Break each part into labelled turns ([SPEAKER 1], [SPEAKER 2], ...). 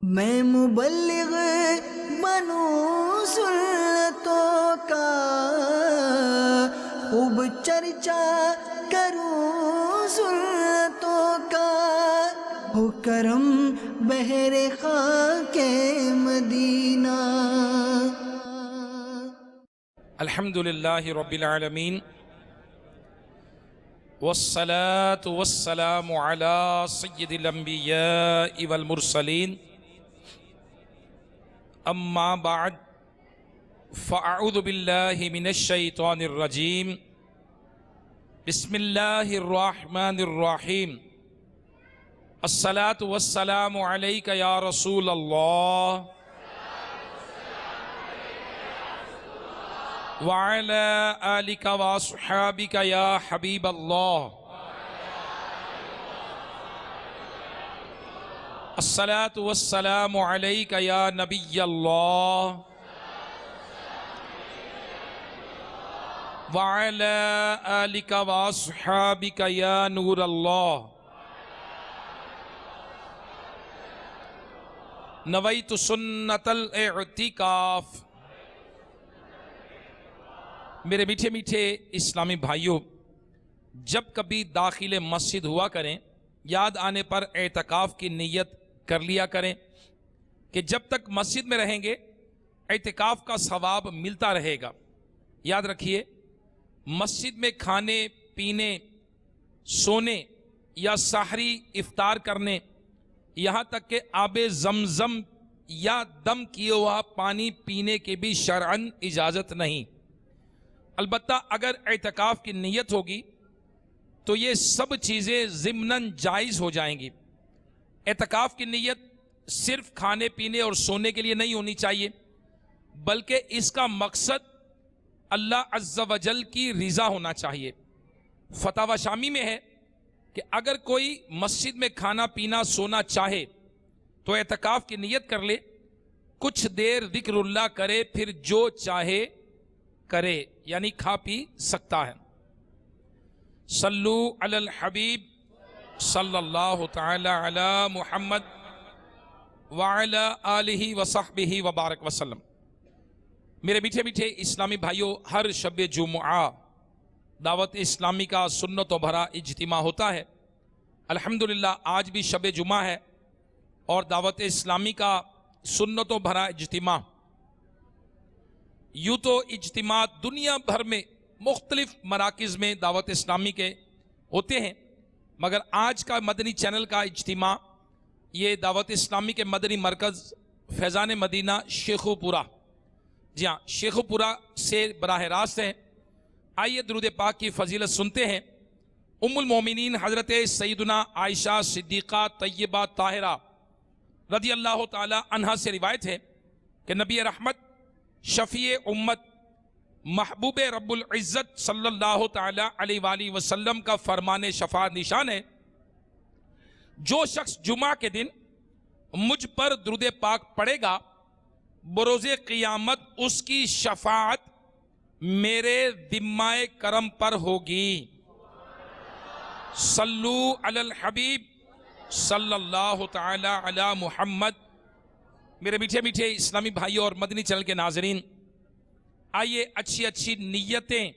[SPEAKER 1] میں مبلغ بنوں سنتوں کا، خوب چرچا کروں سنتوں کا، ہو کرم بہر خاک مدینہ۔
[SPEAKER 2] الحمدللہ رب العالمین، والصلاة والسلام على سید الانبیاء والمرسلین، اما بعد فاعوذ باللہ من الشیطان الرجیم، بسم اللہ الرحمن الرحیم، الصلاة والسلام علیک یا رسول اللہ وعلى آلك وصحابك يا حبيب الله، الصلاة والسلام عليك يا نبي الله وعلى آلك وصحابك يا نور الله۔ نويت سنة الاعتكاف۔ میرے میٹھے میٹھے اسلامی بھائیوں، جب کبھی داخل مسجد ہوا کریں، یاد آنے پر اعتکاف کی نیت کر لیا کریں کہ جب تک مسجد میں رہیں گے اعتکاف کا ثواب ملتا رہے گا۔ یاد رکھیے، مسجد میں کھانے پینے، سونے یا سحری افطار کرنے، یہاں تک کہ آب زمزم یا دم کیا ہوا پانی پینے کی بھی شرعاً اجازت نہیں۔ البتہ اگر اعتکاف کی نیت ہوگی تو یہ سب چیزیں ضمناً جائز ہو جائیں گی۔ اعتکاف کی نیت صرف کھانے پینے اور سونے کے لیے نہیں ہونی چاہیے، بلکہ اس کا مقصد اللہ عز و جل کی رضا ہونا چاہیے۔ فتاوی شامی میں ہے کہ اگر کوئی مسجد میں کھانا پینا سونا چاہے تو اعتکاف کی نیت کر لے، کچھ دیر ذکر اللہ کرے، پھر جو چاہے کرے، یعنی کھا پی سکتا ہے۔ صلو علی الحبیب صلی اللہ تعالی علی محمد وعلی آلہ وصحبہ وبارک وسلم۔ میرے میٹھے میٹھے اسلامی بھائیوں، ہر شب جمعہ دعوت اسلامی کا سنت و بھرا اجتماع ہوتا ہے۔ الحمدللہ آج بھی شب جمعہ ہے اور دعوت اسلامی کا سنت و بھرا اجتماع۔ یوں تو اجتماع دنیا بھر میں مختلف مراکز میں دعوت اسلامی کے ہوتے ہیں، مگر آج کا مدنی چینل کا اجتماع یہ دعوت اسلامی کے مدنی مرکز فیضان مدینہ شیخو پورہ، جی ہاں شیخو پورہ سے براہ راست ہے۔ آئیے درود پاک کی فضیلت سنتے ہیں۔ ام المومنین حضرت سیدنا عائشہ صدیقہ طیبہ طاہرہ رضی اللہ تعالی عنہا سے روایت ہے کہ نبی رحمت شفیع امت محبوب رب العزت صلی اللہ تعالی علیہ وآلہ وسلم کا فرمان شفاعت نشان ہے، جو شخص جمعہ کے دن مجھ پر درود پاک پڑھے گا، بروز قیامت اس کی شفاعت میرے ذمہ کرم پر ہوگی۔ صلو علی الحبیب صلی اللہ تعالی علی محمد۔ میرے میٹھے میٹھے اسلامی بھائیوں اور مدنی چینل کے ناظرین، آئیے اچھی اچھی نیتیں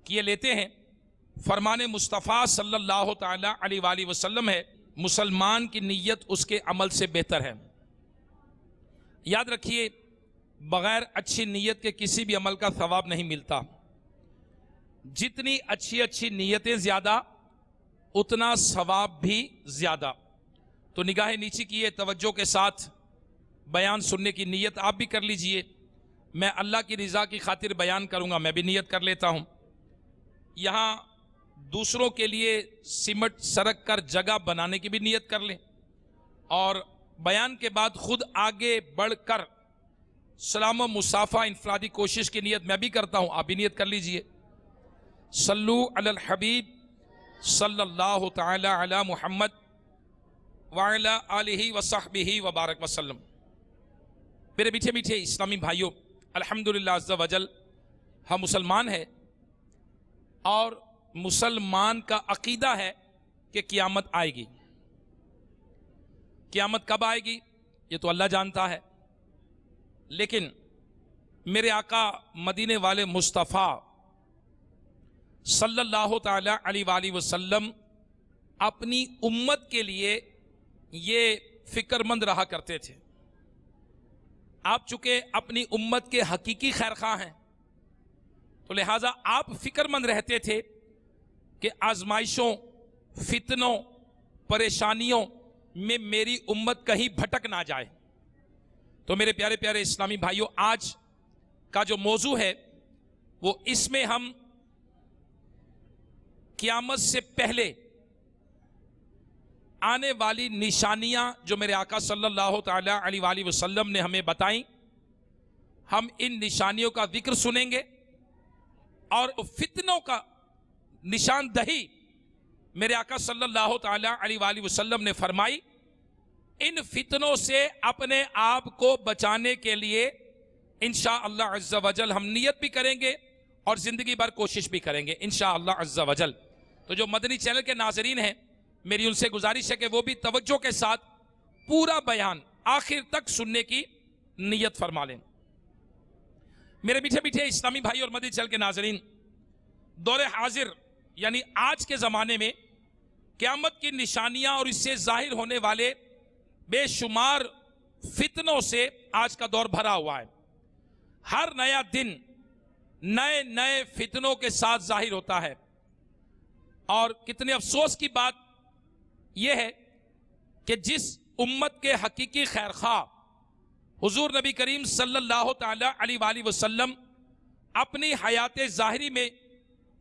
[SPEAKER 2] کیے لیتے ہیں۔ فرمان مصطفیٰ صلی اللہ تعالی علیہ وآلہ وسلم ہے، مسلمان کی نیت اس کے عمل سے بہتر ہے۔ یاد رکھیے، بغیر اچھی نیت کے کسی بھی عمل کا ثواب نہیں ملتا۔ جتنی اچھی اچھی نیتیں زیادہ، اتنا ثواب بھی زیادہ۔ تو نگاہ نیچی کیے، توجہ کے ساتھ بیان سننے کی نیت آپ بھی کر لیجئے۔ میں اللہ کی رضا کی خاطر بیان کروں گا، میں بھی نیت کر لیتا ہوں۔ یہاں دوسروں کے لیے سمٹ سڑک کر جگہ بنانے کی بھی نیت کر لیں، اور بیان کے بعد خود آگے بڑھ کر سلام و مصافحہ انفرادی کوشش کی نیت میں بھی کرتا ہوں، آپ بھی نیت کر لیجئے۔ صلو علی الحبیب صلی اللہ تعالی علی محمد وعلی آلہ وصحبہ وبارک وسلم۔ میرے میٹھے میٹھے اسلامی بھائیوں، الحمدللہ عز و جل ہم مسلمان ہیں، اور مسلمان کا عقیدہ ہے کہ قیامت آئے گی۔ قیامت کب آئے گی؟ یہ تو اللہ جانتا ہے، لیکن میرے آقا مدینے والے مصطفیٰ صلی اللہ تعالی علیہ وآلہ وسلم اپنی امت کے لیے یہ فکر مند رہا کرتے تھے. آپ چونکہ اپنی امت کے حقیقی خیر خواہ ہیں تو لہٰذا آپ فکر مند رہتے تھے کہ آزمائشوں، فتنوں، پریشانیوں میں میری امت کہیں بھٹک نہ جائے. تو میرے پیارے پیارے اسلامی بھائیوں، آج کا جو موضوع ہے وہ اس میں ہم قیامت سے پہلے آنے والی نشانیاں جو میرے آقا صلی اللہ تعالی علیہ وآلہ وسلم نے ہمیں بتائیں، ہم ان نشانیوں کا ذکر سنیں گے اور فتنوں کا نشاندہی میرے آقا صلی اللہ تعالی علیہ وآلہ وسلم نے فرمائی. ان فتنوں سے اپنے آپ کو بچانے کے لیے انشاءاللہ عز و جل ہم نیت بھی کریں گے اور زندگی بھر کوشش بھی کریں گے انشاءاللہ عز و جل. تو جو مدنی چینل کے ناظرین ہیں، میری ان سے گزارش ہے کہ وہ بھی توجہ کے ساتھ پورا بیان آخر تک سننے کی نیت فرما لیں. میرے میٹھے میٹھے اسلامی بھائی اور مدنی چینل کے ناظرین، دور حاضر یعنی آج کے زمانے میں قیامت کی نشانیاں اور اس سے ظاہر ہونے والے بے شمار فتنوں سے آج کا دور بھرا ہوا ہے. ہر نیا دن نئے نئے فتنوں کے ساتھ ظاہر ہوتا ہے، اور کتنے افسوس کی بات یہ ہے کہ جس امت کے حقیقی خیر خواہ حضور نبی کریم صلی اللہ تعالی علیہ وآلہ وسلم اپنی حیات ظاہری میں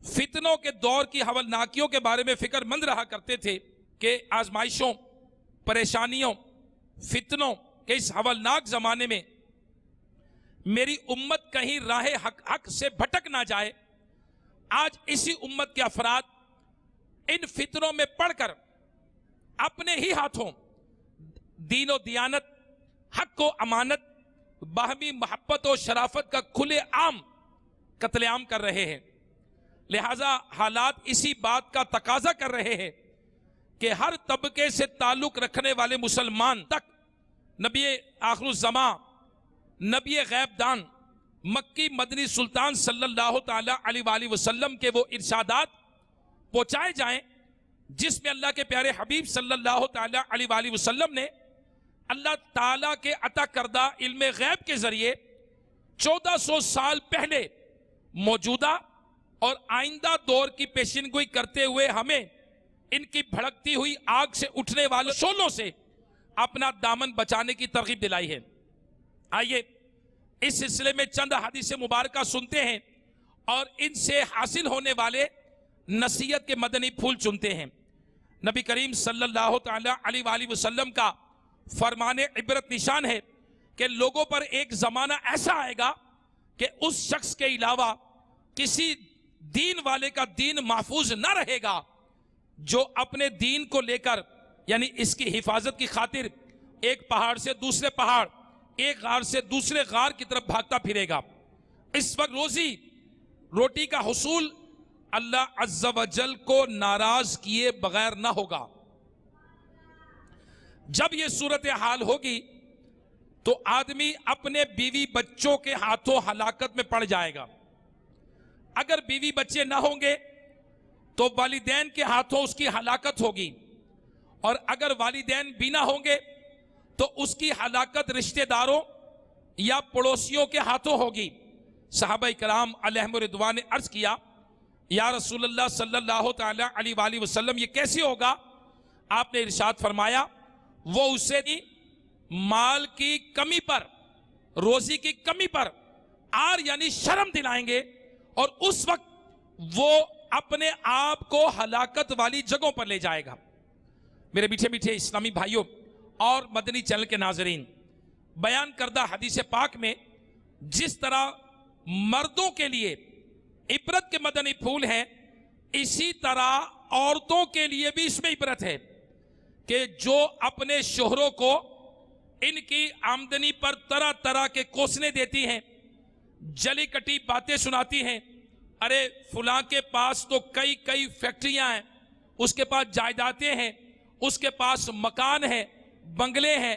[SPEAKER 2] فتنوں کے دور کی ہولناکیوں کے بارے میں فکر مند رہا کرتے تھے کہ آزمائشوں، پریشانیوں، فتنوں کے اس ہولناک زمانے میں میری امت کہیں راہ حق سے بھٹک نہ جائے. آج اسی امت کے افراد ان فتنوں میں پڑھ کر اپنے ہی ہاتھوں دین و دیانت، حق و امانت، باہمی محبت و شرافت کا کھلے عام قتل عام کر رہے ہیں. لہذا حالات اسی بات کا تقاضا کر رہے ہیں کہ ہر طبقے سے تعلق رکھنے والے مسلمان تک نبی آخر الزماں، نبی غیب دان، مکی مدنی سلطان صلی اللہ تعالی علیہ وآلہ وسلم کے وہ ارشادات پہنچائے جائیں جس میں اللہ کے پیارے حبیب صلی اللہ تعالی علیہ وآلہ وسلم نے اللہ تعالیٰ کے عطا کردہ علم غیب کے ذریعے 1400 سال پہلے موجودہ اور آئندہ دور کی پیشین گوئی کرتے ہوئے ہمیں ان کی بھڑکتی ہوئی آگ سے اٹھنے والے شعلوں سے اپنا دامن بچانے کی ترغیب دلائی ہے. آئیے اس سلسلے میں چند حدیث مبارکہ سنتے ہیں اور ان سے حاصل ہونے والے نصیحت کے مدنی پھول چنتے ہیں. نبی کریم صلی اللہ تعالی علیہ وآلہ وسلم کا فرمان عبرت نشان ہے کہ لوگوں پر ایک زمانہ ایسا آئے گا کہ اس شخص کے علاوہ کسی دین والے کا دین محفوظ نہ رہے گا جو اپنے دین کو لے کر یعنی اس کی حفاظت کی خاطر ایک پہاڑ سے دوسرے پہاڑ، ایک غار سے دوسرے غار کی طرف بھاگتا پھرے گا. اس وقت روٹی کا حصول اللہ عز و جل کو ناراض کیے بغیر نہ ہوگا. جب یہ صورتحال ہوگی تو آدمی اپنے بیوی بچوں کے ہاتھوں ہلاکت میں پڑ جائے گا. اگر بیوی بچے نہ ہوں گے تو والدین کے ہاتھوں اس کی ہلاکت ہوگی، اور اگر والدین بھی نہ ہوں گے تو اس کی ہلاکت رشتہ داروں یا پڑوسیوں کے ہاتھوں ہوگی. صحابہ کرام علیہم رضوان نے عرض کیا، یا رسول اللہ صلی اللہ تعالی علیہ وآلہ وسلم یہ کیسے ہوگا؟ آپ نے ارشاد فرمایا، وہ اسے مال کی کمی پر، روزی کی کمی پر آر یعنی شرم دلائیں گے، اور اس وقت وہ اپنے آپ کو ہلاکت والی جگہوں پر لے جائے گا. میرے میٹھے میٹھے اسلامی بھائیوں اور مدنی چینل کے ناظرین، بیان کردہ حدیث پاک میں جس طرح مردوں کے لیے عبرت کے مدنی پھول ہیں، اسی طرح عورتوں کے لیے بھی اس میں عبرت ہے کہ جو اپنے شوہروں کو ان کی آمدنی پر طرح طرح کے کوسنے دیتی ہیں، جلی کٹی باتیں سناتی ہیں. ارے فلاں کے پاس تو کئی فیکٹریاں ہیں، اس کے پاس جائیدادیں ہیں، اس کے پاس مکان ہے، بنگلے ہیں،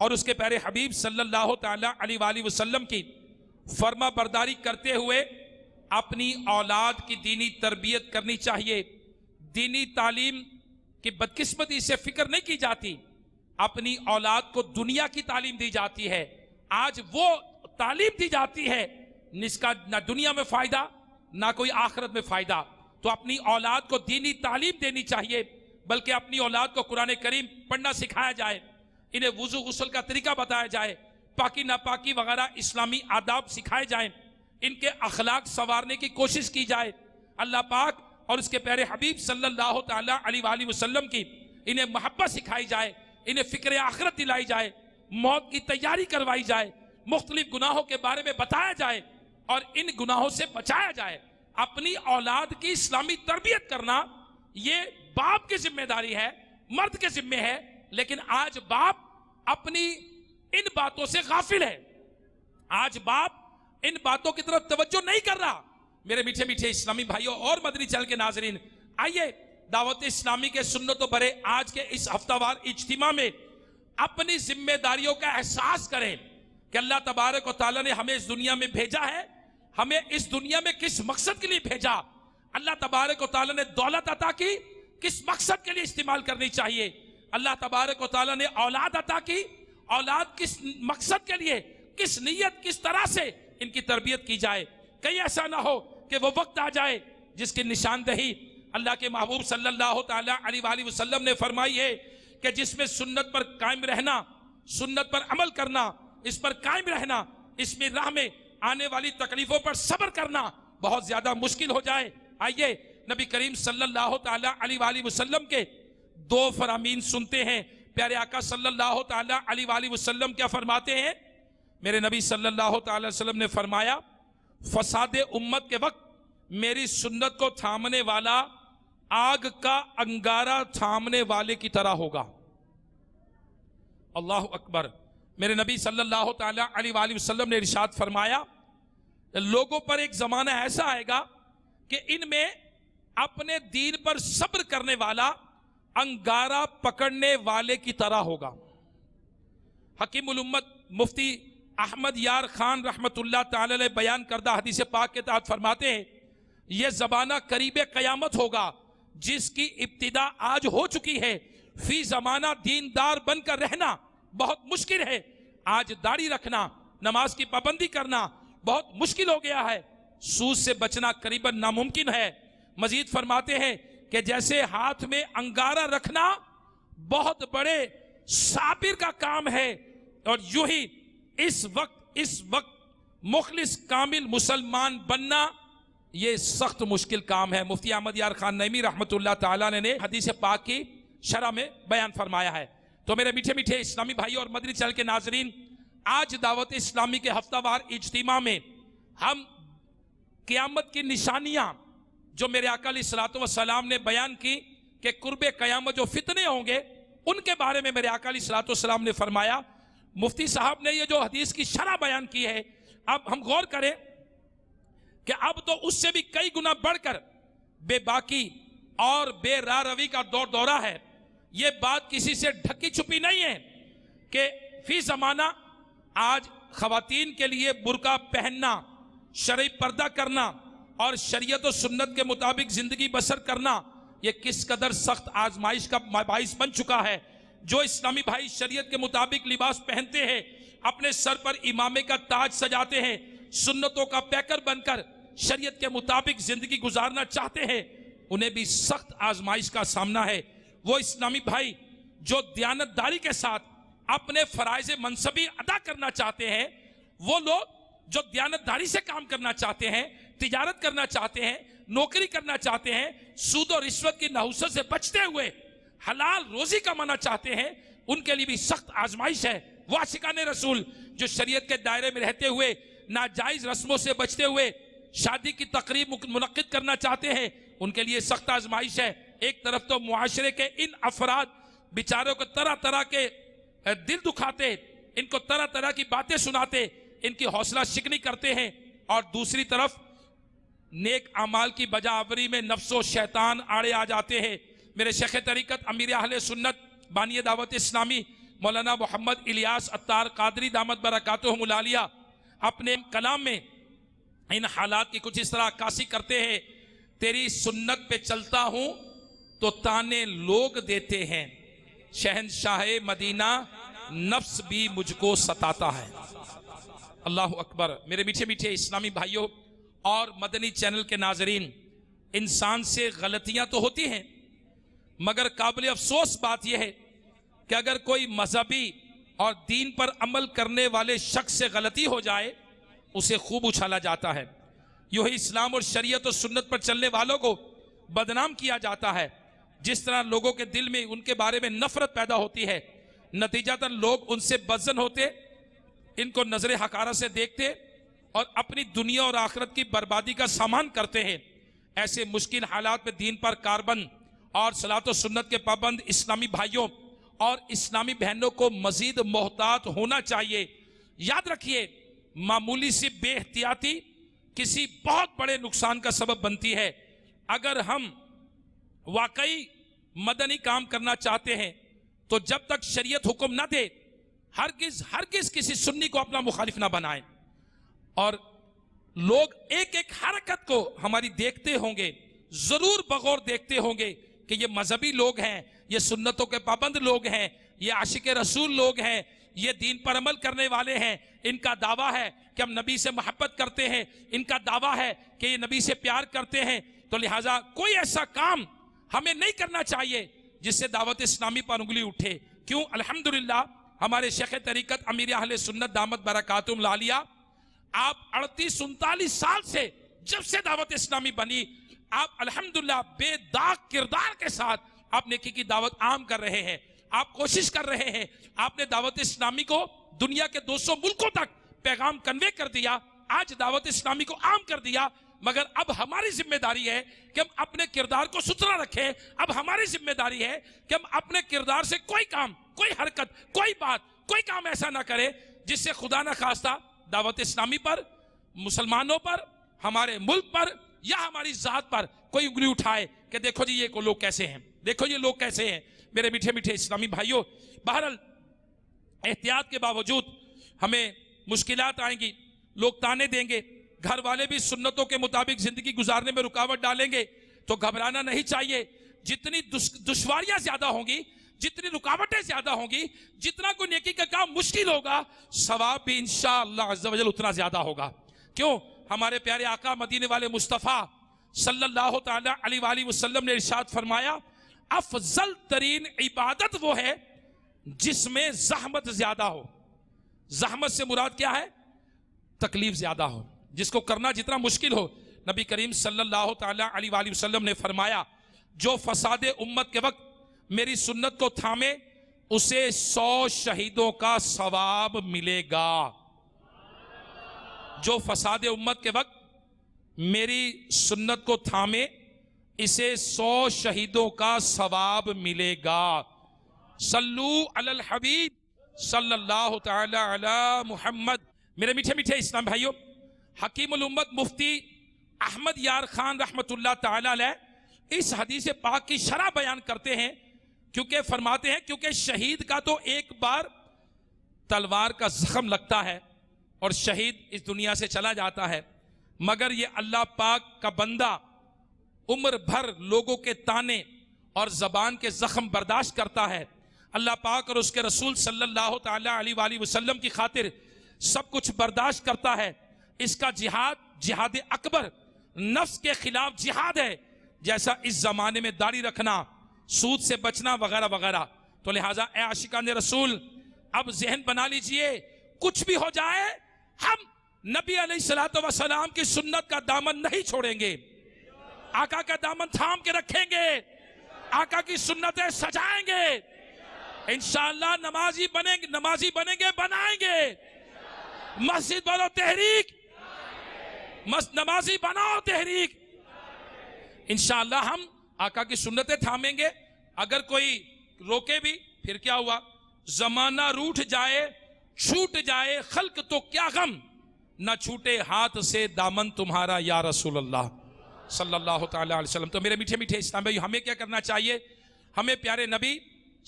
[SPEAKER 2] اور اس کے پیارے حبیب صلی اللہ تعالی علیہ وآلہ وسلم کی فرما برداری کرتے ہوئے اپنی اولاد کی دینی تربیت کرنی چاہیے. دینی تعلیم کی بدقسمتی سے فکر نہیں کی جاتی، اپنی اولاد کو دنیا کی تعلیم دی جاتی ہے. آج وہ تعلیم دی جاتی ہے جس کا نہ دنیا میں فائدہ نہ کوئی آخرت میں فائدہ. تو اپنی اولاد کو دینی تعلیم دینی چاہیے، بلکہ اپنی اولاد کو قرآن کریم پڑھنا سکھایا جائے، انہیں وضو غسل کا طریقہ بتایا جائے، پاکی ناپاکی وغیرہ اسلامی آداب سکھائے جائیں، ان کے اخلاق سنوارنے کی کوشش کی جائے. اللہ پاک اور اس کے پیارے حبیب صلی اللہ تعالی علیہ وآلہ وسلم کی انہیں محبت سکھائی جائے، انہیں فکر آخرت دلائی جائے، موت کی تیاری کروائی جائے، مختلف گناہوں کے بارے میں بتایا جائے اور ان گناہوں سے بچایا جائے. اپنی اولاد کی اسلامی تربیت کرنا یہ باپ کی ذمہ داری ہے، مرد کے ذمہ ہے. لیکن آج باپ اپنی ان باتوں سے غافل ہے، آج باپ ان باتوں کی طرف توجہ نہیں کر رہا. میرے میٹھے میٹھے اسلامی بھائیوں اور مدنی چینل کے ناظرین، آئیے دعوت اسلامی کے سنت و برے آج کے اس ہفتہ وار اجتماع میں اپنی ذمہ داریوں کا احساس کریں کہ اللہ تبارک و تعالیٰ نے ہمیں اس دنیا میں بھیجا ہے، ہمیں اس دنیا میں کس مقصد کے لیے بھیجا. اللہ تبارک و تعالیٰ نے دولت عطا کی، کس مقصد کے لیے استعمال کرنی چاہیے. اللہ تبارک و تعالیٰ نے اولاد عطا کی، اولاد کس مقصد کے لیے، کس نیت، کس طرح سے ان کی تربیت کی جائے. کہیں ایسا نہ ہو کہ وہ وقت آ جائے جس کی نشاندہی اللہ کے محبوب صلی اللہ تعالی علیہ وآلہ وسلم نے فرمائی ہے کہ جس میں سنت پر قائم رہنا، سنت پر عمل کرنا، اس پر قائم رہنا، اس میں راہ میں آنے والی تکلیفوں پر صبر کرنا بہت زیادہ مشکل ہو جائے. آئیے نبی کریم صلی اللہ تعالی علیہ وآلہ وسلم کے دو فرامین سنتے ہیں. پیارے آقا صلی اللہ تعالی علیہ وآلہ وسلم کیا فرماتے ہیں؟ میرے نبی صلی اللہ تعالی وسلم نے فرمایا، فساد امت کے وقت میری سنت کو تھامنے والا آگ کا انگارہ تھامنے والے کی طرح ہوگا. اللہ اکبر. میرے نبی صلی اللہ تعالی علیہ وآلہ وسلم نے ارشاد فرمایا، لوگوں پر ایک زمانہ ایسا آئے گا کہ ان میں اپنے دین پر صبر کرنے والا انگارہ پکڑنے والے کی طرح ہوگا. حکیم الامت مفتی احمد یار خان رحمت اللہ تعالی علیہ بیان کردہ حدیث پاک کے تحت فرماتے ہیں، یہ زمانہ قریب قیامت ہوگا جس کی ابتدا آج ہو چکی ہے. فی زمانہ دیندار بن کر رہنا بہت مشکل ہے. آج داڑھی رکھنا، نماز کی پابندی کرنا بہت مشکل ہو گیا ہے. سود سے بچنا قریباً ناممکن ہے. مزید فرماتے ہیں کہ جیسے ہاتھ میں انگارہ رکھنا بہت بڑے صابر کا کام ہے، اور یوں ہی اس وقت مخلص کامل مسلمان بننا یہ سخت مشکل کام ہے. مفتی احمد یار خان نعیمی رحمت اللہ تعالیٰ نے حدیث پاک کی شرح میں بیان فرمایا ہے. تو میرے میٹھے میٹھے اسلامی بھائی اور مدنی چینل کے ناظرین، آج دعوت اسلامی کے ہفتہ وار اجتماع میں ہم قیامت کی نشانیاں جو میرے آقا علیہ الصلوۃ والسلام نے بیان کی کہ قرب قیامت جو فتنے ہوں گے ان کے بارے میں میرے آقا علیہ الصلوۃ والسلام نے فرمایا. مفتی صاحب نے یہ جو حدیث کی شرح بیان کی ہے، اب ہم غور کریں کہ اب تو اس سے بھی کئی گنا بڑھ کر بے باکی اور بے راہ روی کا دور دورہ ہے. یہ بات کسی سے ڈھکی چھپی نہیں ہے کہ فی زمانہ آج خواتین کے لیے برقع پہننا، شرعی پردہ کرنا اور شریعت و سنت کے مطابق زندگی بسر کرنا یہ کس قدر سخت آزمائش کا باعث بن چکا ہے. جو اسلامی بھائی شریعت کے مطابق لباس پہنتے ہیں، اپنے سر پر امامے کا تاج سجاتے ہیں، سنتوں کا پیکر بن کر شریعت کے مطابق زندگی گزارنا چاہتے ہیں، انہیں بھی سخت آزمائش کا سامنا ہے. وہ اسلامی بھائی جو دیانتداری کے ساتھ اپنے فرائض منصبی ادا کرنا چاہتے ہیں، وہ لوگ جو دیانتداری سے کام کرنا چاہتے ہیں، تجارت کرنا چاہتے ہیں، نوکری کرنا چاہتے ہیں، سود و رشوت کی نحوست سے بچتے ہوئے حلال روزی کمانا چاہتے ہیں، ان کے لیے بھی سخت آزمائش ہے. وہ عاشقان رسول جو شریعت کے دائرے میں رہتے ہوئے ناجائز رسموں سے بچتے ہوئے شادی کی تقریب منعقد کرنا چاہتے ہیں، ان کے لیے سخت آزمائش ہے. ایک طرف تو معاشرے کے ان افراد بیچاروں کو طرح طرح کے دل دکھاتے، ان کو طرح طرح کی باتیں سناتے، ان کی حوصلہ شکنی کرتے ہیں، اور دوسری طرف نیک اعمال کی بجاوری میں نفس و شیطان آڑے آ جاتے ہیں. میرے شیخ طریقت امیر اہل سنت بانی دعوت اسلامی مولانا محمد الیاس اتار قادری دامت برکاتہم العالیہ اپنے کلام میں ان حالات کی کچھ اس طرح عکاسی کرتے ہیں. تیری سنت پہ چلتا ہوں تو تانے لوگ دیتے ہیں، شہنشاہ مدینہ نفس بھی مجھ کو ستاتا ہے. اللہ اکبر. میرے میٹھے میٹھے اسلامی بھائیوں اور مدنی چینل کے ناظرین، انسان سے غلطیاں تو ہوتی ہیں، مگر قابل افسوس بات یہ ہے کہ اگر کوئی مذہبی اور دین پر عمل کرنے والے شخص سے غلطی ہو جائے اسے خوب اچھالا جاتا ہے. یوں ہی اسلام اور شریعت و سنت پر چلنے والوں کو بدنام کیا جاتا ہے. جس طرح لوگوں کے دل میں ان کے بارے میں نفرت پیدا ہوتی ہے، نتیجتاً لوگ ان سے بدظن ہوتے، ان کو نظر حقارت سے دیکھتے اور اپنی دنیا اور آخرت کی بربادی کا سامان کرتے ہیں. ایسے مشکل حالات میں دین پر کاربند اور صلاۃ و سنت کے پابند اسلامی بھائیوں اور اسلامی بہنوں کو مزید محتاط ہونا چاہیے. یاد رکھیے، معمولی سی بے احتیاطی کسی بہت بڑے نقصان کا سبب بنتی ہے. اگر ہم واقعی مدنی کام کرنا چاہتے ہیں تو جب تک شریعت حکم نہ دے ہرگز کسی سنی کو اپنا مخالف نہ بنائیں. اور لوگ ایک ایک حرکت کو ہماری دیکھتے ہوں گے، ضرور بغور دیکھتے ہوں گے کہ یہ مذہبی لوگ ہیں، یہ سنتوں کے پابند لوگ ہیں، یہ عاشق رسول لوگ ہیں، یہ دین پر عمل کرنے والے ہیں. ان کا دعویٰ ہے کہ ہم نبی سے محبت کرتے ہیں، ان کا دعویٰ ہے کہ یہ نبی سے پیار کرتے ہیں. تو لہٰذا کوئی ایسا کام ہمیں نہیں کرنا چاہیے جس سے دعوت اسلامی پر انگلی اٹھے. کیوں؟ الحمدللہ ہمارے شیخ طریقت امیر اہل سنت دامت برکاتہم العالیہ، آپ 38-39 سال سے جب سے دعوت اسلامی بنی، آپ الحمدللہ بے داغ کردار کے ساتھ آپ نیکی کی دعوت عام کر رہے ہیں. آپ کوشش کر رہے ہیں، آپ نے دعوت اسلامی کو دنیا کے 200 ملکوں تک پیغام کنوے کر دیا، آج دعوت اسلامی کو عام کر دیا. مگر اب ہماری ذمہ داری ہے کہ ہم اپنے کردار کو ستھرا رکھیں. اب ہماری ذمہ داری ہے کہ ہم اپنے کردار سے کوئی کام، کوئی حرکت، کوئی بات، کوئی کام ایسا نہ کرے جس سے خدا نہ خواستہ دعوت اسلامی پر، مسلمانوں پر، ہمارے ملک پر یا ہماری ذات پر کوئی انگلی اٹھائے کہ دیکھو جی یہ لوگ کیسے ہیں، دیکھو یہ لوگ کیسے ہیں. میرے میٹھے میٹھے اسلامی بھائیوں، بہرحال احتیاط کے باوجود ہمیں مشکلات آئیں گی، لوگ تانے دیں گے، گھر والے بھی سنتوں کے مطابق زندگی گزارنے میں رکاوٹ ڈالیں گے، تو گھبرانا نہیں چاہیے. جتنی دشواریاں زیادہ ہوں گی، جتنی رکاوٹیں زیادہ ہوں گی، جتنا کوئی نیکی کا کام مشکل ہوگا، ثواب بھی انشاءاللہ عز و جل اتنا زیادہ ہوگا. کیوں؟ ہمارے پیارے آقا مدینے والے مصطفیٰ صلی اللہ تعالی علیہ وآلہ وسلم نے ارشاد فرمایا، افضل ترین عبادت وہ ہے جس میں زحمت زیادہ ہو. زحمت سے مراد کیا ہے؟ تکلیف زیادہ ہو، جس کو کرنا جتنا مشکل ہو. نبی کریم صلی اللہ تعالی علیہ وآلہ وسلم نے فرمایا، جو فساد امت کے وقت میری سنت کو تھامے اسے 100 شہیدوں کا ثواب ملے گا. جو فساد امت کے وقت میری سنت کو تھامے اسے 100 شہیدوں کا ثواب ملے گا. صلو علی الحبیب صلی اللہ تعالی علی محمد. میرے میٹھے میٹھے اسلام بھائیوں، حکیم الامت مفتی احمد یار خان رحمت اللہ تعالی علیہ اس حدیث پاک کی شرح بیان کرتے ہیں، کیونکہ فرماتے ہیں کیونکہ شہید کا تو ایک بار تلوار کا زخم لگتا ہے اور شہید اس دنیا سے چلا جاتا ہے، مگر یہ اللہ پاک کا بندہ عمر بھر لوگوں کے تانے اور زبان کے زخم برداشت کرتا ہے. اللہ پاک اور اس کے رسول صلی اللہ تعالی علیہ وآلہ وسلم کی خاطر سب کچھ برداشت کرتا ہے. اس کا جہاد اکبر نفس کے خلاف جہاد ہے، جیسا اس زمانے میں داڑھی رکھنا، سود سے بچنا وغیرہ وغیرہ. تو لہٰذا اے عاشقان رسول، اب ذہن بنا لیجئے، کچھ بھی ہو جائے ہم نبی علیہ السلام کی سنت کا دامن نہیں چھوڑیں گے، آقا کا دامن تھام کے رکھیں گے، آقا کی سنتیں سجائیں گے، انشاءاللہ نمازی بنیں گے، بنائیں گے. مسجد بنو تحریک، نمازی بناؤ تحریک. انشاءاللہ ہم آقا کی سنتیں تھامیں گے. اگر کوئی روکے بھی پھر کیا ہوا؟ زمانہ روٹھ جائے، چھوٹ جائے خلق تو کیا غم، نہ چھوٹے ہاتھ سے دامن تمہارا یا رسول اللہ صلی اللہ تعالی علیہ وسلم. تو میرے میٹھے میٹھے اسلام بھائی، ہمیں کیا کرنا چاہیے؟ ہمیں پیارے نبی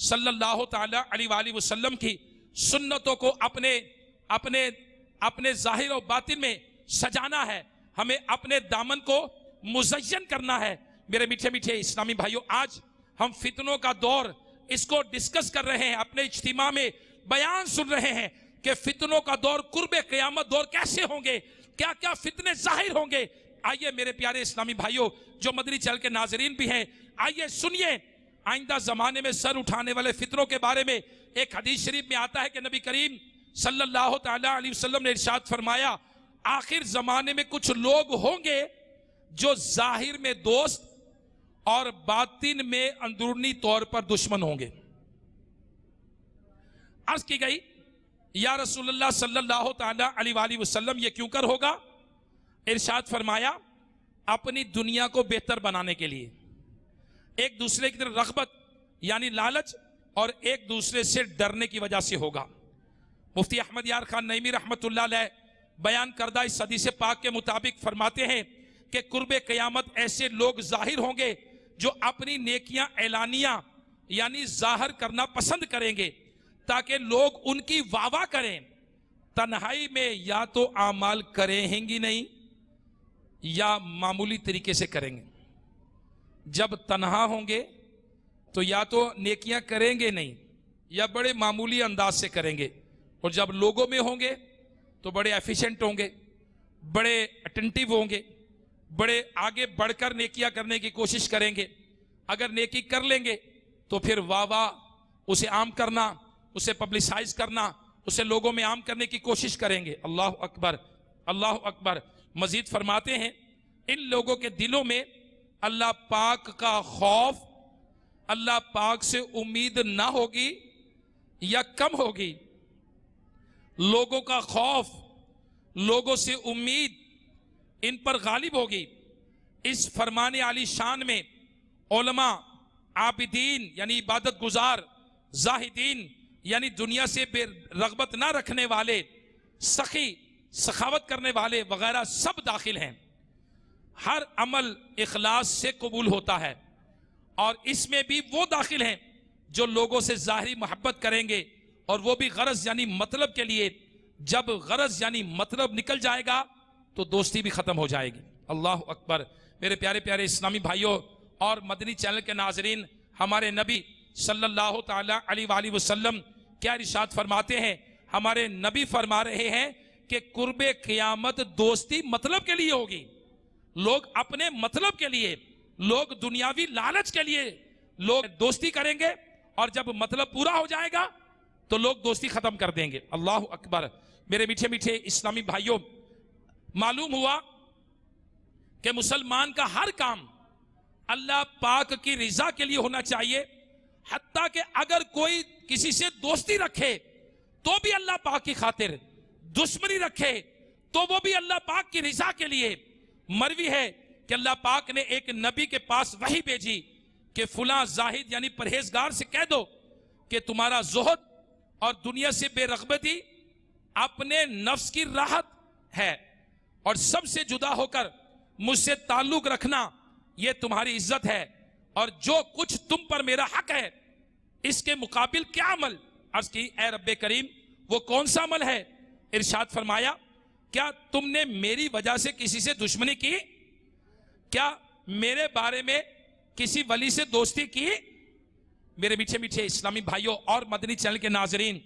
[SPEAKER 2] صلی اللہ تعالیٰ علیہ وآلہ وسلم کی سنتوں کو اپنے ظاہر و باطن میں سجانا ہے، ہمیں اپنے دامن کو مزین کرنا ہے۔ میرے میٹھے میٹھے اسلامی بھائیوں، آج ہم فتنوں کا دور اس کو ڈسکس کر رہے ہیں، اپنے اجتماع میں بیان سن رہے ہیں کہ فتنوں کا دور، قرب قیامت دور کیسے ہوں گے، کیا کیا فتنے ظاہر ہوں گے۔ آئیے میرے پیارے اسلامی بھائیوں جو مدنی چینل کے ناظرین بھی ہیں، آئیے سنیے آئندہ زمانے میں سر اٹھانے والے فتنوں کے بارے میں۔ ایک حدیث شریف میں آتا ہے کہ نبی کریم صلی اللہ تعالیٰ علیہ وسلم نے ارشاد فرمایا، آخر زمانے میں کچھ لوگ ہوں گے جو ظاہر میں دوست اور باطن میں اندرونی طور پر دشمن ہوں گے۔ عرض کی گئی یا رسول اللہ صلی اللہ تعالیٰ علیہ وآلہ وسلم یہ کیوں کر ہوگا؟ ارشاد فرمایا اپنی دنیا کو بہتر بنانے کے لیے، ایک دوسرے کی طرف رغبت یعنی لالچ، اور ایک دوسرے سے ڈرنے کی وجہ سے ہوگا۔ مفتی احمد یار خان نعیمی رحمت اللہ علیہ بیان کردہ اس حدیث پاک کے مطابق فرماتے ہیں کہ قرب قیامت ایسے لوگ ظاہر ہوں گے جو اپنی نیکیاں اعلانیہ یعنی ظاہر کرنا پسند کریں گے تاکہ لوگ ان کی واہ واہ کریں۔ تنہائی میں یا تو اعمال کریں گی نہیں یا معمولی طریقے سے کریں گے۔ جب تنہا ہوں گے تو یا تو نیکیاں کریں گے نہیں یا بڑے معمولی انداز سے کریں گے، اور جب لوگوں میں ہوں گے تو بڑے ایفیشنٹ ہوں گے، بڑے اٹینٹیو ہوں گے، بڑے آگے بڑھ کر نیکیاں کرنے کی کوشش کریں گے۔ اگر نیکی کر لیں گے تو پھر واہ واہ، اسے عام کرنا، اسے پبلسائز کرنا، اسے لوگوں میں عام کرنے کی کوشش کریں گے۔ اللہ اکبر، اللہ اکبر۔ مزید فرماتے ہیں ان لوگوں کے دلوں میں اللہ پاک کا خوف، اللہ پاک سے امید نہ ہوگی یا کم ہوگی۔ لوگوں کا خوف، لوگوں سے امید ان پر غالب ہوگی۔ اس فرمان عالی شان میں علماء، عابدین یعنی عبادت گزار، زاہدین یعنی دنیا سے بے رغبت نہ رکھنے والے، سخی سخاوت کرنے والے وغیرہ سب داخل ہیں۔ ہر عمل اخلاص سے قبول ہوتا ہے، اور اس میں بھی وہ داخل ہیں جو لوگوں سے ظاہری محبت کریں گے، اور وہ بھی غرض یعنی مطلب کے لیے۔ جب غرض یعنی مطلب نکل جائے گا تو دوستی بھی ختم ہو جائے گی۔ اللہ اکبر۔ میرے پیارے پیارے اسلامی بھائیوں اور مدنی چینل کے ناظرین، ہمارے نبی صلی اللہ تعالیٰ علیہ وآلہ وسلم کیا ارشاد فرماتے ہیں؟ ہمارے نبی فرما رہے ہیں کہ قرب قیامت دوستی مطلب کے لیے ہوگی۔ لوگ اپنے مطلب کے لیے، لوگ دنیاوی لالچ کے لیے لوگ دوستی کریں گے، اور جب مطلب پورا ہو جائے گا تو لوگ دوستی ختم کر دیں گے۔ اللہ اکبر۔ میرے میٹھے میٹھے اسلامی بھائیوں، معلوم ہوا کہ مسلمان کا ہر کام اللہ پاک کی رضا کے لیے ہونا چاہیے، حتیٰ کہ اگر کوئی کسی سے دوستی رکھے تو بھی اللہ پاک کی خاطر، دشمنی رکھے تو وہ بھی اللہ پاک کی رضا کے لیے۔ مروی ہے کہ اللہ پاک نے ایک نبی کے پاس وحی بھیجی کہ فلاں زاہد یعنی پرہیزگار سے کہہ دو کہ تمہارا زہد اور دنیا سے بے رغبتی اپنے نفس کی راحت ہے، اور سب سے جدا ہو کر مجھ سے تعلق رکھنا یہ تمہاری عزت ہے، اور جو کچھ تم پر میرا حق ہے اس کے مقابل کیا عمل؟ عرض کی اے رب کریم وہ کون سا عمل ہے؟ ارشاد فرمایا کیا تم نے میری وجہ سے کسی سے دشمنی کی؟ کیا میرے بارے میں کسی ولی سے دوستی کی؟ میرے میٹھے میٹھے اسلامی بھائیوں اور مدنی چینل کے ناظرین،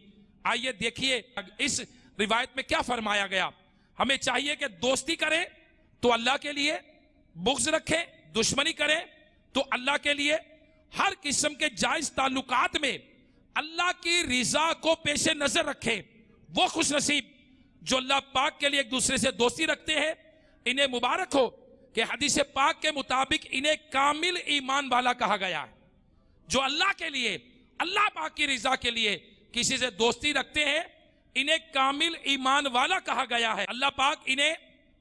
[SPEAKER 2] آئیے دیکھیے اس روایت میں کیا فرمایا گیا۔ ہمیں چاہیے کہ دوستی کریں تو اللہ کے لیے، بغض رکھیں، دشمنی کریں تو اللہ کے لیے۔ ہر قسم کے جائز تعلقات میں اللہ کی رضا کو پیش نظر رکھیں۔ وہ خوش نصیب جو اللہ پاک کے لیے ایک دوسرے سے دوستی رکھتے ہیں، انہیں مبارک ہو کہ حدیث پاک کے مطابق انہیں کامل ایمان والا کہا گیا ہے۔ جو اللہ کے لیے، اللہ پاک کی رضا کے لیے کسی سے دوستی رکھتے ہیں، انہیں کامل ایمان والا کہا گیا ہے۔ اللہ پاک انہیں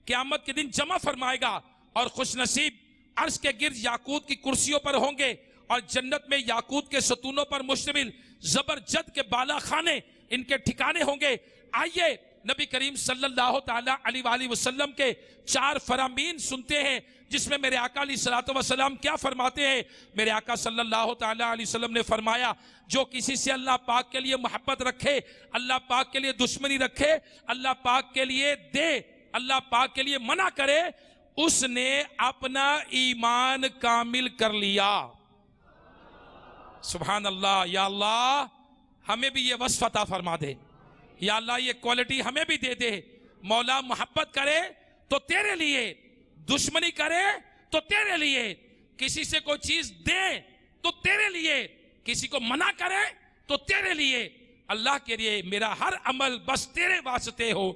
[SPEAKER 2] قیامت کے دن جمع فرمائے گا، اور خوش نصیب عرش کے گرد یاقوت کی کرسیوں پر ہوں گے، اور جنت میں یاقوت کے ستونوں پر مشتمل زبرجد کے بالا خانے ان کے ٹھکانے ہوں گے۔ آئیے نبی کریم صلی اللہ تعالیٰ علیہ وآلہ وسلم کے 4 فرامین سنتے ہیں، جس میں میرے آقا علیہ الصلوۃ والسلام کیا فرماتے ہیں؟ میرے آقا صلی اللہ تعالیٰ علیہ وسلم نے فرمایا، جو کسی سے اللہ پاک کے لیے محبت رکھے، اللہ پاک کے لیے دشمنی رکھے، اللہ پاک کے لیے دے، اللہ پاک کے لیے منع کرے، اس نے اپنا ایمان کامل کر لیا۔ سبحان اللہ۔ یا اللہ ہمیں بھی یہ وصف عطا فرما دے، یا اللہ یہ کوالٹی ہمیں بھی دے دے۔ مولا محبت کرے تو تیرے لیے، دشمنی کرے تو تیرے لیے، کسی سے کوئی چیز دے تو تیرے لیے، کسی کو منع کرے تو تیرے لیے، اللہ کے لیے میرا ہر عمل بس تیرے واسطے ہو،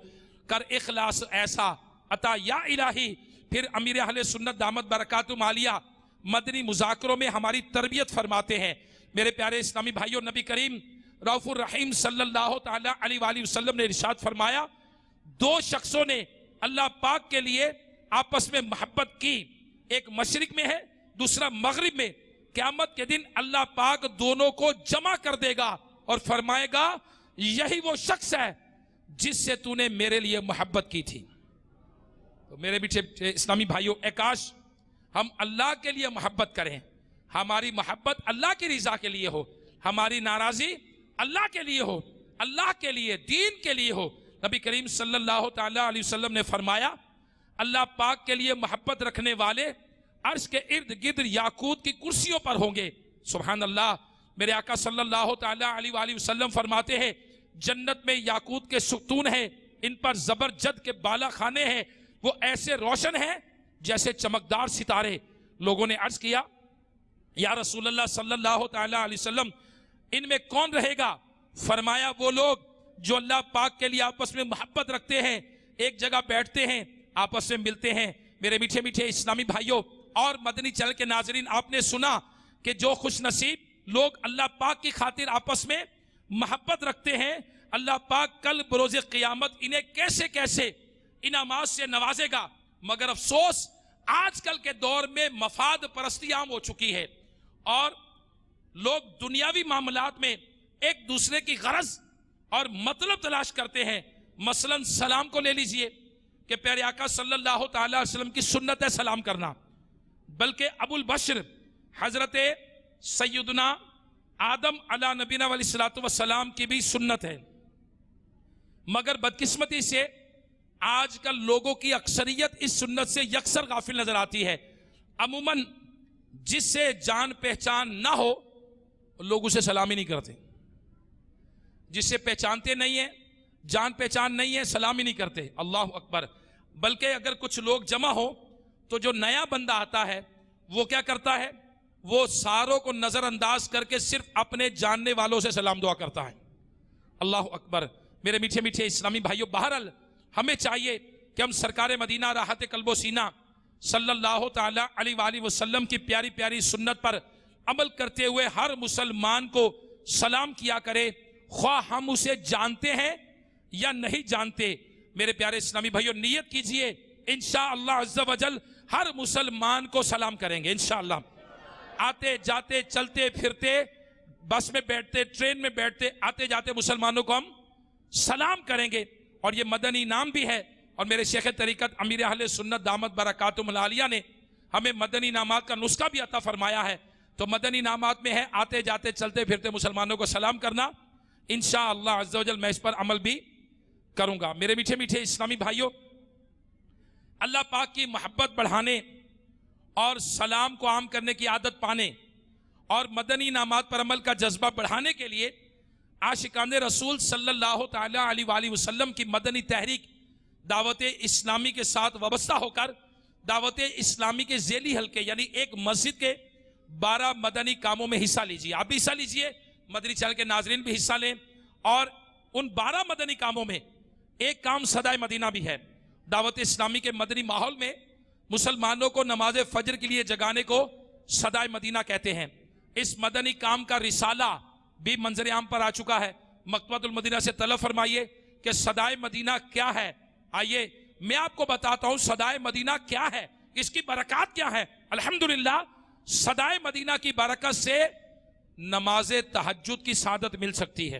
[SPEAKER 2] کر اخلاص ایسا عطا یا الہی۔ پھر امیر اہل سنت دامت برکاتہم عالیہ مدنی مذاکروں میں ہماری تربیت فرماتے ہیں۔ میرے پیارے اسلامی بھائیوں، نبی کریم رؤوف الرحیم صلی اللہ تعالیٰ علیہ وآلہ وسلم نے ارشاد فرمایا، 2 شخصوں نے اللہ پاک کے لیے آپس میں محبت کی، ایک مشرق میں ہے، دوسرا مغرب میں۔ قیامت کے دن اللہ پاک دونوں کو جمع کر دے گا اور فرمائے گا، یہی وہ شخص ہے جس سے تو نے میرے لیے محبت کی تھی۔ تو میرے بیٹے اسلامی بھائیوں، اے کاش ہم اللہ کے لیے محبت کریں، ہماری محبت اللہ کی رضا کے لیے ہو، ہماری ناراضی اللہ کے لیے ہو، اللہ کے لیے، دین کے لیے ہو۔ نبی کریم صلی اللہ تعالیٰ علیہ وسلم نے فرمایا، اللہ پاک کے لیے محبت رکھنے والے عرش کے ارد گرد یاقوت کی کرسیوں پر ہوں گے۔ سبحان اللہ۔ میرے آقا صلی اللہ تعالیٰ علیہ وآلہ وسلم فرماتے ہیں، جنت میں یاقوت کے ستون ہیں، ان پر زبرجد کے بالا خانے ہیں، وہ ایسے روشن ہیں جیسے چمکدار ستارے۔ لوگوں نے عرض کیا، یا رسول اللہ صلی اللہ تعالیٰ علیہ وسلم ان میں کون رہے گا؟ فرمایا، وہ لوگ جو اللہ پاک کے لیے آپس میں محبت رکھتے ہیں، ایک جگہ بیٹھتے ہیں، آپس میں ملتے ہیں۔ میرے میٹھے میٹھے اسلامی بھائیوں اور مدنی چینل کے ناظرین، آپ نے سنا کہ جو خوش نصیب لوگ اللہ پاک کی خاطر آپس میں محبت رکھتے ہیں، اللہ پاک کل بروز قیامت انہیں کیسے کیسے انعامات سے نوازے گا۔ مگر افسوس آج کل کے دور میں مفاد پرستی عام ہو چکی ہے، اور لوگ دنیاوی معاملات میں ایک دوسرے کی غرض اور مطلب تلاش کرتے ہیں۔ مثلا سلام کو لے لیجئے کہ پیارے آقا صلی اللہ تعالیٰ علیہ وسلم کی سنت ہے سلام کرنا، بلکہ ابو البشر حضرت سیدنا آدم علیہ نبینا علیہ الصلوۃ والسلام کی بھی سنت ہے۔ مگر بدقسمتی سے آج کل لوگوں کی اکثریت اس سنت سے یکسر غافل نظر آتی ہے۔ عموماً جس سے جان پہچان نہ ہو لوگ اسے سلام ہی نہیں کرتے، جس سے پہچانتے نہیں ہیں، جان پہچان نہیں ہے، سلام ہی نہیں کرتے۔ اللہ اکبر۔ بلکہ اگر کچھ لوگ جمع ہو تو جو نیا بندہ آتا ہے وہ کیا کرتا ہے؟ وہ ساروں کو نظر انداز کر کے صرف اپنے جاننے والوں سے سلام دعا کرتا ہے۔ اللہ اکبر۔ میرے میٹھے میٹھے اسلامی بھائیوں، بہرحال ہمیں چاہیے کہ ہم سرکار مدینہ راحت قلب و سینہ صلی اللہ تعالیٰ علیہ وآلہ وسلم کی پیاری پیاری سنت پر عمل کرتے ہوئے ہر مسلمان کو سلام کیا کرے، خواہ ہم اسے جانتے ہیں یا نہیں جانتے۔ میرے پیارے اسلامی بھائیوں، نیت کیجئے انشاءاللہ عز و جل ہر مسلمان کو سلام کریں گے انشاءاللہ۔ آتے جاتے چلتے پھرتے، بس میں بیٹھتے، ٹرین میں بیٹھتے، آتے جاتے مسلمانوں کو ہم سلام کریں گے، اور یہ مدنی نام بھی ہے۔ اور میرے شیخ طریقت امیر اہل سنت دامت برکاتہم العالیہ نے ہمیں مدنی نامات کا نسخہ بھی عطا فرمایا ہے۔ تو مدنی نامات میں ہے آتے جاتے چلتے پھرتے مسلمانوں کو سلام کرنا۔ انشاءاللہ عز و جل میں اس پر عمل بھی کروں گا۔ میرے میٹھے میٹھے اسلامی بھائیوں، اللہ پاک کی محبت بڑھانے اور سلام کو عام کرنے کی عادت پانے اور مدنی نامات پر عمل کا جذبہ بڑھانے کے لیے عاشقان رسول صلی اللہ تعالیٰ علیہ وآلہ وسلم کی مدنی تحریک دعوت اسلامی کے ساتھ وابستہ ہو کر دعوت اسلامی کے ذیلی حلقے یعنی ایک مسجد کے 12 مدنی کاموں میں حصہ لیجیے۔ آپ بھی حصہ لیجیے، مدنی چینل کے ناظرین بھی حصہ لیں۔ اور ان 12 مدنی کاموں میں ایک کام صدائے مدینہ بھی ہے۔ دعوت اسلامی کے مدنی ماحول میں مسلمانوں کو نماز فجر کے لیے جگانے کو صدائے مدینہ کہتے ہیں۔ اس مدنی کام کا رسالہ بھی منظر عام پر آ چکا ہے۔ مکتبۃ المدینہ سے طلب فرمائیے کہ صدائے مدینہ کیا ہے۔ آئیے میں آپ کو بتاتا ہوں صدائے مدینہ کیا ہے، اس کی برکات کیا ہے۔ الحمدللہ صدائے مدینہ کی برکت سے نماز تہجد کی سعادت مل سکتی ہے۔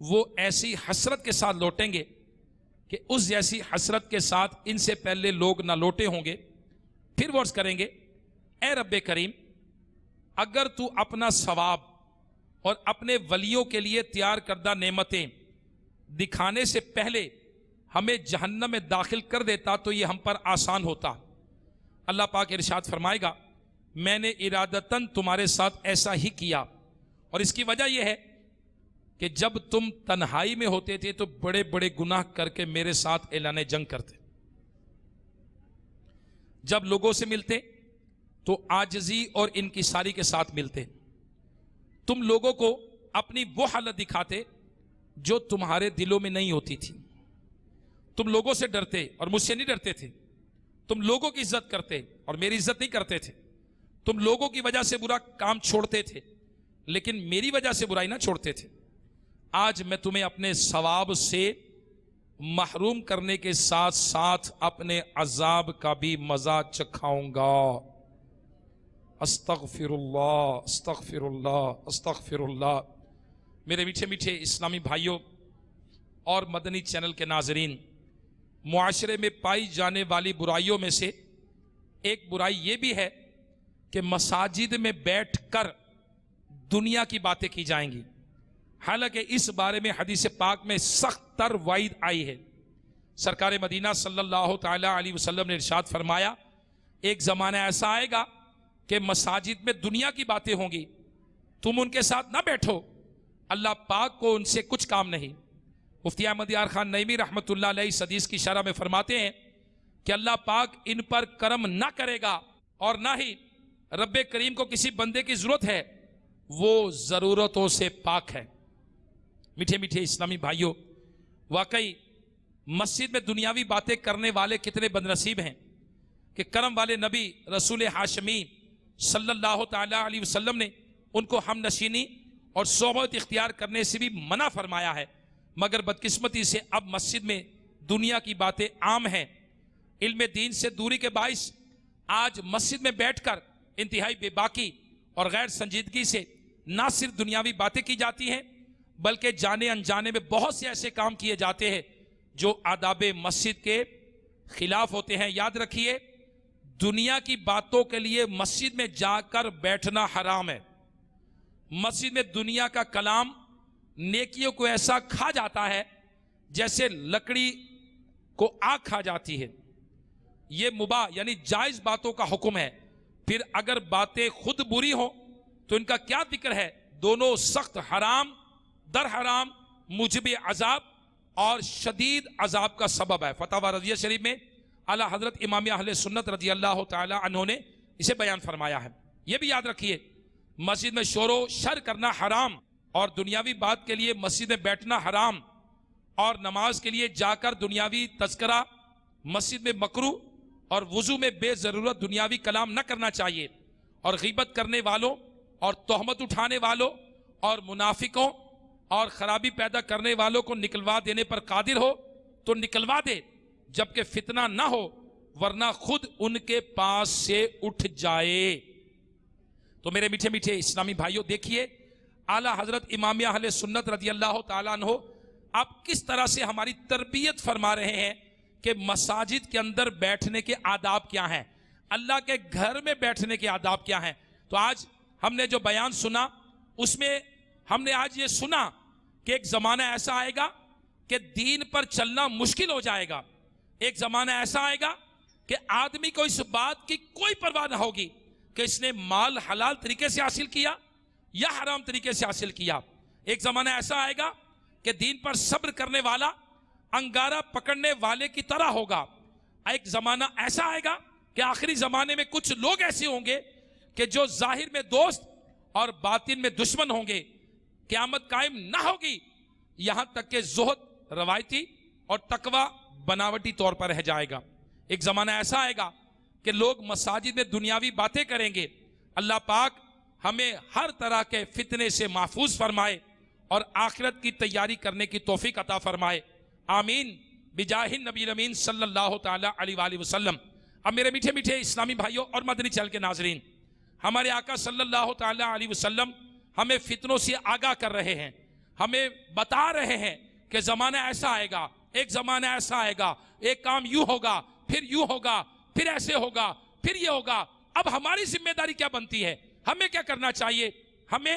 [SPEAKER 2] وہ ایسی حسرت کے ساتھ لوٹیں گے کہ اس جیسی حسرت کے ساتھ ان سے پہلے لوگ نہ لوٹے ہوں گے. پھر وہ عرض کریں گے اے رب کریم اگر تو اپنا ثواب اور اپنے ولیوں کے لیے تیار کردہ نعمتیں دکھانے سے پہلے ہمیں جہنم میں داخل کر دیتا تو یہ ہم پر آسان ہوتا. اللہ پاک ارشاد فرمائے گا میں نے ارادتاً تمہارے ساتھ ایسا ہی کیا، اور اس کی وجہ یہ ہے کہ جب تم تنہائی میں ہوتے تھے تو بڑے بڑے گناہ کر کے میرے ساتھ اعلان جنگ کرتے، جب لوگوں سے ملتے تو عاجزی اور انکساری کے ساتھ ملتے، تم لوگوں کو اپنی وہ حالت دکھاتے جو تمہارے دلوں میں نہیں ہوتی تھی، تم لوگوں سے ڈرتے اور مجھ سے نہیں ڈرتے تھے، تم لوگوں کی عزت کرتے اور میری عزت نہیں کرتے تھے، تم لوگوں کی وجہ سے برا کام چھوڑتے تھے لیکن میری وجہ سے برائی نہ چھوڑتے تھے. آج میں تمہیں اپنے ثواب سے محروم کرنے کے ساتھ ساتھ اپنے عذاب کا بھی مزہ چکھاؤں گا. استغفر اللہ استغفر اللہ استغفر اللہ. میرے میٹھے میٹھے اسلامی بھائیوں اور مدنی چینل کے ناظرین، معاشرے میں پائی جانے والی برائیوں میں سے ایک برائی یہ بھی ہے کہ مساجد میں بیٹھ کر دنیا کی باتیں کی جائیں گی، حالانکہ اس بارے میں حدیث پاک میں سخت تر وعید آئی ہے. سرکار مدینہ صلی اللہ تعالی علیہ وسلم نے ارشاد فرمایا ایک زمانہ ایسا آئے گا کہ مساجد میں دنیا کی باتیں ہوں گی، تم ان کے ساتھ نہ بیٹھو، اللہ پاک کو ان سے کچھ کام نہیں. مفتی احمد یار خان نعیمی رحمۃ اللہ علیہ اس حدیث کی شرح میں فرماتے ہیں کہ اللہ پاک ان پر کرم نہ کرے گا اور نہ ہی رب کریم کو کسی بندے کی ضرورت ہے، وہ ضرورتوں سے پاک ہے. میٹھے میٹھے اسلامی بھائیوں، واقعی مسجد میں دنیاوی باتیں کرنے والے کتنے بد نصیب ہیں کہ کرم والے نبی رسول ہاشمی صلی اللہ تعالی علیہ وسلم نے ان کو ہم نشینی اور صحبت اختیار کرنے سے بھی منع فرمایا ہے، مگر بدقسمتی سے اب مسجد میں دنیا کی باتیں عام ہیں. علم دین سے دوری کے باعث آج مسجد میں بیٹھ کر انتہائی بے باکی اور غیر سنجیدگی سے نہ صرف دنیاوی باتیں کی جاتی ہیں بلکہ جانے انجانے میں بہت سے ایسے کام کیے جاتے ہیں جو آداب مسجد کے خلاف ہوتے ہیں. یاد رکھیے دنیا کی باتوں کے لیے مسجد میں جا کر بیٹھنا حرام ہے. مسجد میں دنیا کا کلام نیکیوں کو ایسا کھا جاتا ہے جیسے لکڑی کو آگ کھا جاتی ہے. یہ مباح یعنی جائز باتوں کا حکم ہے. پھر اگر باتیں خود بری ہوں تو ان کا کیا ذکر ہے؟ دونوں سخت حرام در حرام موجب عذاب اور شدید عذاب کا سبب ہے. فتاوی رضیہ شریف میں اعلی حضرت امام اہل سنت رضی اللہ تعالی عنہ نے اسے بیان فرمایا ہے. یہ بھی یاد رکھیے مسجد میں شور و شر کرنا حرام اور دنیاوی بات کے لیے مسجد میں بیٹھنا حرام، اور نماز کے لیے جا کر دنیاوی تذکرہ مسجد میں مکروہ، اور وضو میں بے ضرورت دنیاوی کلام نہ کرنا چاہیے. اور غیبت کرنے والوں اور تہمت اٹھانے والوں اور منافقوں اور خرابی پیدا کرنے والوں کو نکلوا دینے پر قادر ہو تو نکلوا دے، جبکہ فتنہ نہ ہو ورنہ خود ان کے پاس سے اٹھ جائے. تو میرے میٹھے میٹھے اسلامی بھائیوں دیکھیے اعلیٰ حضرت امام اہل سنت رضی اللہ تعالیٰ عنہ آپ کس طرح سے ہماری تربیت فرما رہے ہیں کہ مساجد کے اندر بیٹھنے کے آداب کیا ہیں، اللہ کے گھر میں بیٹھنے کے آداب کیا ہیں. تو آج ہم نے جو بیان سنا اس میں ہم نے آج یہ سنا کہ ایک زمانہ ایسا آئے گا کہ دین پر چلنا مشکل ہو جائے گا. ایک زمانہ ایسا آئے گا کہ آدمی کو اس بات کی کوئی پرواہ نہ ہوگی کہ اس نے مال حلال طریقے سے حاصل کیا یا حرام طریقے سے حاصل کیا. ایک زمانہ ایسا آئے گا کہ دین پر صبر کرنے والا انگارہ پکڑنے والے کی طرح ہوگا. ایک زمانہ ایسا آئے گا کہ آخری زمانے میں کچھ لوگ ایسے ہوں گے کہ جو ظاہر میں دوست اور باطن میں دشمن ہوں گے. قیامت قائم نہ ہوگی یہاں تک کہ زہد روایتی اور تقوی بناوٹی طور پر رہ جائے گا. ایک زمانہ ایسا آئے گا کہ لوگ مساجد میں دنیاوی باتیں کریں گے. اللہ پاک ہمیں ہر طرح کے فتنے سے محفوظ فرمائے اور آخرت کی تیاری کرنے کی توفیق عطا فرمائے. آمین بجاہ النبی الامین صلی اللہ تعالی علیہ وآلہ وسلم. اب میرے میٹھے میٹھے اسلامی بھائیوں اور مدنی چینل کے ناظرین، ہمارے آقا صلی اللہ تعالی علیہ وسلم ہمیں فتنوں سے آگاہ کر رہے ہیں، ہمیں بتا رہے ہیں کہ زمانہ ایسا آئے گا، ایک زمانہ ایسا آئے گا، ایک کام یوں ہوگا، پھر یوں ہوگا، پھر ایسے ہوگا، پھر یہ ہوگا۔ اب ہماری ذمہ داری کیا بنتی ہے؟ ہمیں کیا کرنا چاہیے؟ ہمیں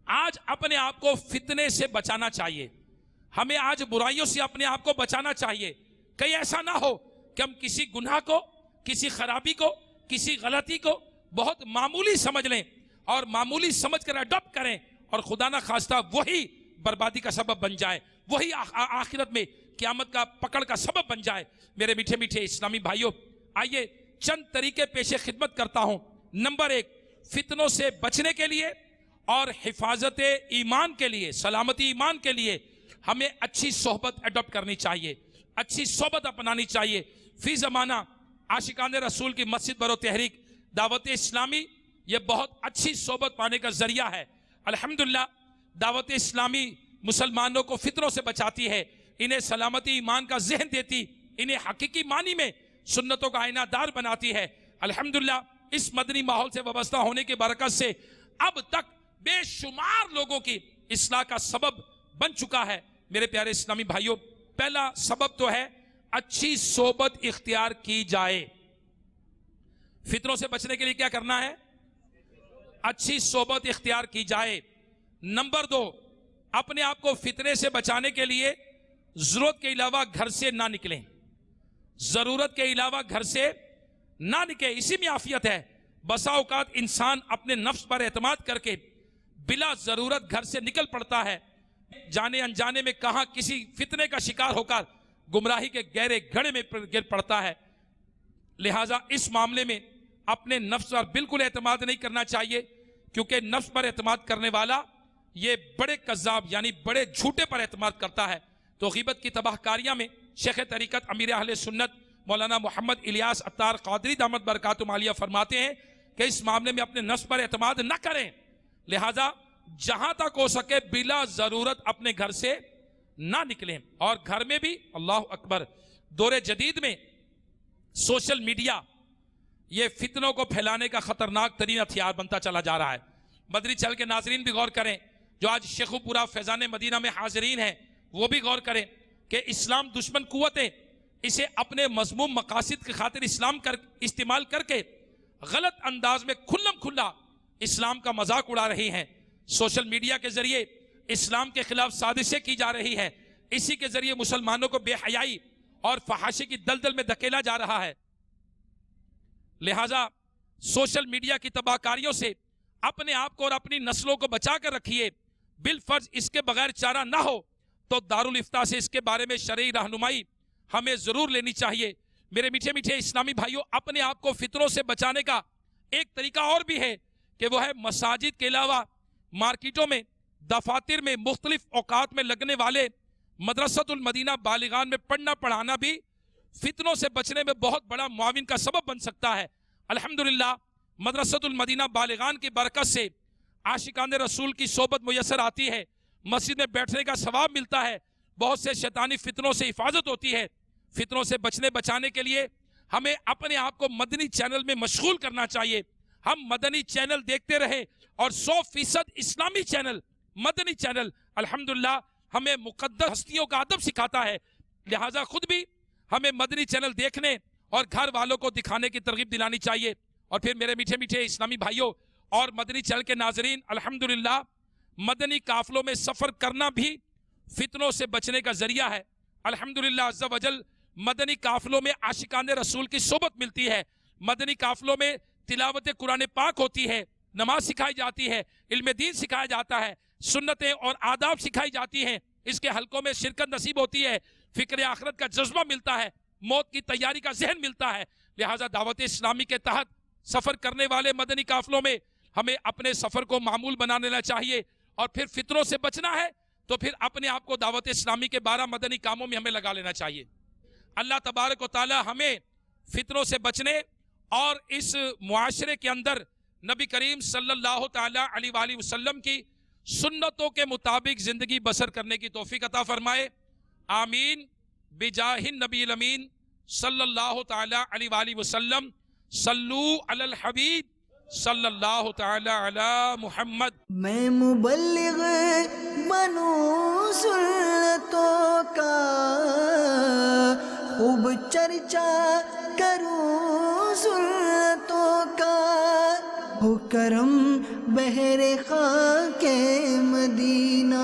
[SPEAKER 2] آج اپنے آپ کو فتنے سے بچانا چاہیے، ہمیں آج برائیوں سے اپنے آپ کو بچانا چاہیے۔ کہیں ایسا نہ ہو کہ ہم کسی گناہ کو، کسی خرابی کو، کسی غلطی کو بہت معمولی سمجھ لیں اور معمولی سمجھ کر اڈاپٹ کریں، اور خدا نہ خواستہ وہی بربادی کا سبب بن جائے، وہی آخرت میں قیامت کا پکڑ کا سبب بن جائے۔ میرے میٹھے میٹھے اسلامی بھائیوں، آئیے چند طریقے پیش خدمت کرتا ہوں۔ نمبر 1، فتنوں سے بچنے کے لیے اور حفاظت ایمان کے لیے، سلامتی ایمان کے لیے ہمیں اچھی صحبت اڈاپٹ کرنی چاہیے، اچھی صحبت اپنانی چاہیے۔ فی زمانہ عاشقان رسول کی مسجد برو تحریک دعوت اسلامی یہ بہت اچھی صحبت پانے کا ذریعہ ہے۔ الحمدللہ دعوت اسلامی مسلمانوں کو فتنوں سے بچاتی ہے، انہیں سلامتی ایمان کا ذہن دیتی، انہیں حقیقی معنی میں سنتوں کا آئینہ دار بناتی ہے۔ الحمدللہ اس مدنی ماحول سے وابستہ ہونے کی برکت سے اب تک بے شمار لوگوں کی اصلاح کا سبب بن چکا ہے۔ میرے پیارے اسلامی بھائیوں، پہلا سبب تو ہے اچھی صحبت اختیار کی جائے۔ فتنوں سے بچنے کے لیے کیا کرنا ہے؟ اچھی صحبت اختیار کی جائے۔ نمبر 2، اپنے آپ کو فتنے سے بچانے کے لیے ضرورت کے علاوہ گھر سے نہ نکلیں، ضرورت کے علاوہ گھر سے نہ نکلیں۔ اسی میں عافیت ہے۔ بسا اوقات انسان اپنے نفس پر اعتماد کر کے بلا ضرورت گھر سے نکل پڑتا ہے، جانے انجانے میں کہاں کسی فتنے کا شکار ہو کر گمراہی کے گہرے گڑھے میں گر پڑتا ہے۔ لہٰذا اس معاملے میں اپنے نفس پر بالکل اعتماد نہیں کرنا چاہیے، کیونکہ نفس پر اعتماد کرنے والا یہ بڑے کذاب یعنی بڑے جھوٹے پر اعتماد کرتا ہے۔ تو غیبت کی تباہ کاریاں میں شیخ طریقت امیر اہل سنت مولانا محمد الیاس عطار قادری دامت برکاتہم عالیہ فرماتے ہیں کہ اس معاملے میں اپنے نفس پر اعتماد نہ کریں، لہذا جہاں تک ہو سکے بلا ضرورت اپنے گھر سے نہ نکلیں۔ اور گھر میں بھی اللہ اکبر، دور جدید میں سوشل میڈیا یہ فتنوں کو پھیلانے کا خطرناک ترین ہتھیار بنتا چلا جا رہا ہے۔ مدنی چینل کے ناظرین بھی غور کریں، جو آج شیخو پورہ فیضان مدینہ میں حاضرین ہیں وہ بھی غور کریں کہ اسلام دشمن قوتیں اسے اپنے مذموم مقاصد کی خاطر استعمال کر کے غلط انداز میں کھلم کھلا اسلام کا مذاق اڑا رہی ہیں۔ سوشل میڈیا کے ذریعے اسلام کے خلاف سازشیں کی جا رہی ہے، اسی کے ذریعے مسلمانوں کو بے حیائی اور فحاشی کی دلدل میں دھکیلا جا رہا ہے۔ لہٰذا سوشل میڈیا کی تباہ کاریوں سے اپنے آپ کو اور اپنی نسلوں کو بچا کر رکھیے۔ بالفرض اس کے بغیر چارہ نہ ہو تو دارالافتاء سے اس کے بارے میں شرعی رہنمائی ہمیں ضرور لینی چاہیے۔ میرے میٹھے میٹھے اسلامی بھائیوں، اپنے آپ کو فتنوں سے بچانے کا ایک طریقہ اور بھی ہے کہ وہ ہے مساجد کے علاوہ مارکیٹوں میں، دفاتر میں، مختلف اوقات میں لگنے والے مدرسۃ المدینہ بالغان میں پڑھنا پڑھانا بھی فتنوں سے بچنے میں بہت بڑا معاون کا سبب بن سکتا ہے۔ الحمدللہ مدرسۃ المدینہ بالغان کی برکت سے عاشقان رسول کی صحبت میسر آتی ہے، مسجد میں بیٹھنے کا ثواب ملتا ہے، بہت سے شیطانی فتنوں سے حفاظت ہوتی ہے۔ فتنوں سے بچانے کے لیے ہمیں اپنے آپ کو مدنی چینل میں مشغول کرنا چاہیے۔ ہم مدنی چینل دیکھتے رہے اور 100% اسلامی چینل، مدنی چینل الحمدللہ ہمیں مقدس ہستیوں کا ادب سکھاتا ہے، لہٰذا خود بھی ہمیں مدنی چینل دیکھنے اور گھر والوں کو دکھانے کی ترغیب دلانی چاہیے۔ اور پھر میرے میٹھے میٹھے اسلامی بھائیوں اور مدنی چینل کے ناظرین، الحمدللہ مدنی قافلوں میں سفر کرنا بھی فتنوں سے بچنے کا ذریعہ ہے۔ الحمدللہ عز و جل مدنی قافلوں میں عاشقان رسول کی صحبت ملتی ہے، مدنی قافلوں میں تلاوت قرآن پاک ہوتی ہے، نماز سکھائی جاتی ہے، علم دین سکھایا جاتا ہے، سنتیں اور آداب سکھائی جاتی ہیں، اس کے حلقوں میں شرکت نصیب ہوتی ہے، فکر آخرت کا جذبہ ملتا ہے، موت کی تیاری کا ذہن ملتا ہے۔ لہٰذا دعوت اسلامی کے تحت سفر کرنے والے مدنی قافلوں میں ہمیں اپنے سفر کو معمول بنا لینا چاہیے، اور پھر فتنوں سے بچنا ہے تو پھر اپنے آپ کو دعوت اسلامی کے 12 مدنی کاموں میں ہمیں لگا لینا چاہیے۔ اللہ تبارک و تعالی ہمیں فتنوں سے بچنے اور اس معاشرے کے اندر نبی کریم صلی اللہ تعالی علیہ وآلہ وسلم کی سنتوں کے مطابق زندگی بسر کرنے کی توفیق عطا فرمائے، آمین بجاہ النبی الامین صلی اللہ تعالی علیہ وآلہ وسلم۔ صلو علی الحبیب صلی اللہ تعالی علی محمد.
[SPEAKER 1] میں مبلغ بنوں سنتوں کا، خوب چرچا کروں سنتوں کا، ہو کرم بحر خاک مدینہ.